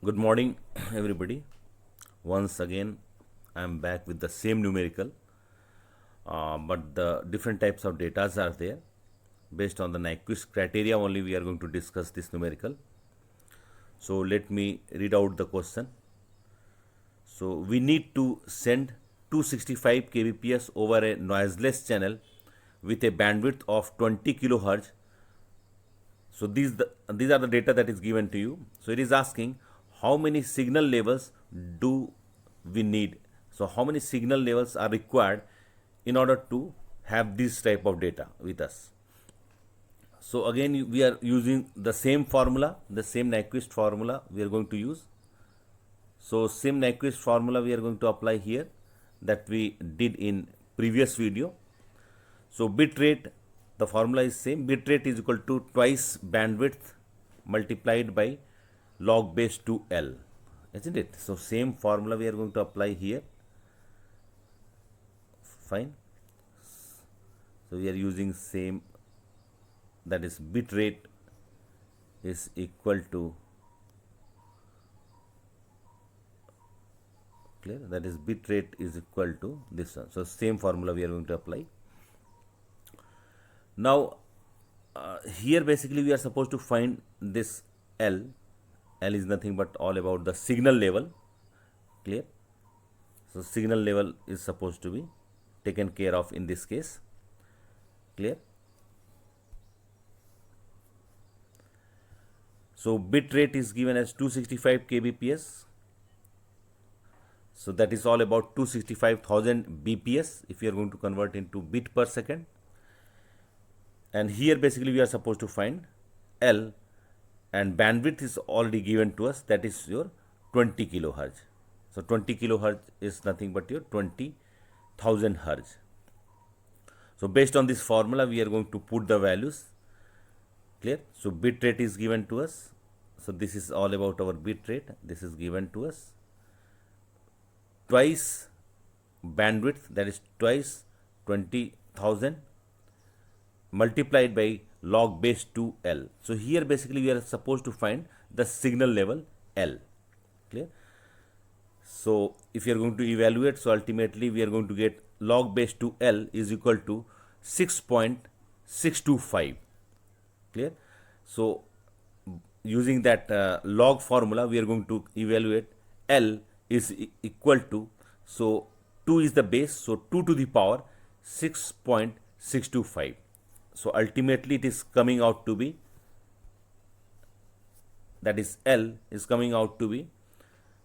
Good morning, everybody. Once again, I'm back with the same numerical, but the different types of data are there. Based on the Nyquist criteria only, we are going to discuss this numerical. So let me read out the question. So we need to send 265 kbps over a noiseless channel with a bandwidth of 20 kilohertz. So these are the data that is given to you. So it is asking how many signal levels do we need. So how many signal levels are required in order to have this type of data with us. So again we are using the same formula, the same Nyquist formula we are going to use. So same Nyquist formula we are going to apply here that we did in previous video. So bit rate, the formula is same. Bit rate is equal to twice bandwidth multiplied by log base 2L, isn't it? So same formula we are going to apply here. Fine. So we are using same, that is bit rate is equal to, clear, that is bit rate is equal to this one. So same formula we are going to apply. Now here basically we are supposed to find this L. L is nothing but all about the signal level, clear. So signal level is supposed to be taken care of in this case, clear. So bit rate is given as 265 kbps. So that is all about 265,000 bps if you are going to convert into bit per second. And here basically we are supposed to find L, and bandwidth is already given to us, that is your 20 kilohertz. So 20 kilohertz is nothing but your 20,000 hertz. So based on this formula we are going to put the values, clear. So bit rate is given to us. So this is all about our bit rate. This is given to us. Twice bandwidth, that is twice 20,000 multiplied by log base 2L. So here basically we are supposed to find the signal level L, clear. So if you are going to evaluate, so ultimately we are going to get log base 2L is equal to 6.625, clear. So using that log formula we are going to evaluate L is equal to, so 2 is the base, so 2 to the power 6.625. So ultimately it is coming out to be, that is L is coming out to be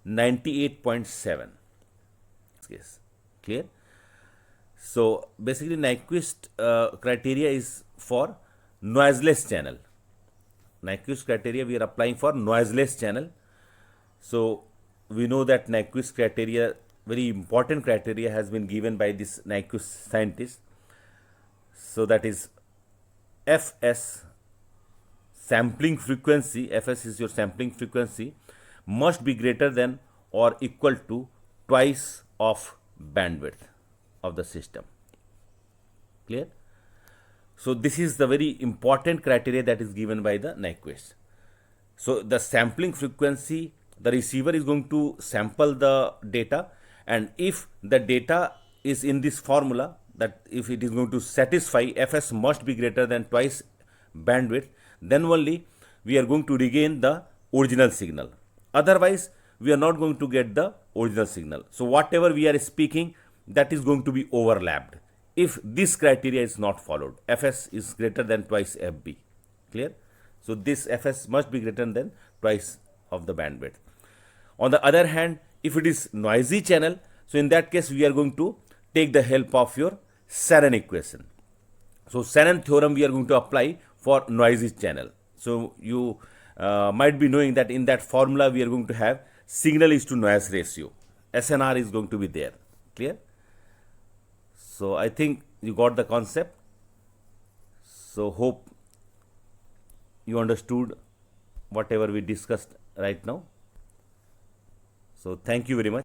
98.7. Yes, clear. So basically Nyquist criteria is for noiseless channel. Nyquist criteria we are applying for noiseless channel. So we know that Nyquist criteria, very important criteria, has been given by this Nyquist scientist. So that is Fs, sampling frequency, Fs is your sampling frequency, must be greater than or equal to twice of bandwidth of the system, clear. So this is the very important criteria that is given by the Nyquist. So the sampling frequency, the receiver is going to sample the data, and if the data is in this formula, that if it is going to satisfy Fs must be greater than twice bandwidth, then only we are going to regain the original signal. Otherwise we are not going to get the original signal. So whatever we are speaking, that is going to be overlapped if this criteria is not followed. Fs is greater than twice Fb, clear. So this Fs must be greater than twice of the bandwidth. On the other hand, if it is noisy channel, so in that case we are going to take the help of your Shannon equation. So Shannon theorem we are going to apply for noisy channel. So you might be knowing that in that formula we are going to have signal is to noise ratio. SNR is going to be there, clear. So I think you got the concept. So hope you understood whatever we discussed right now. So thank you very much.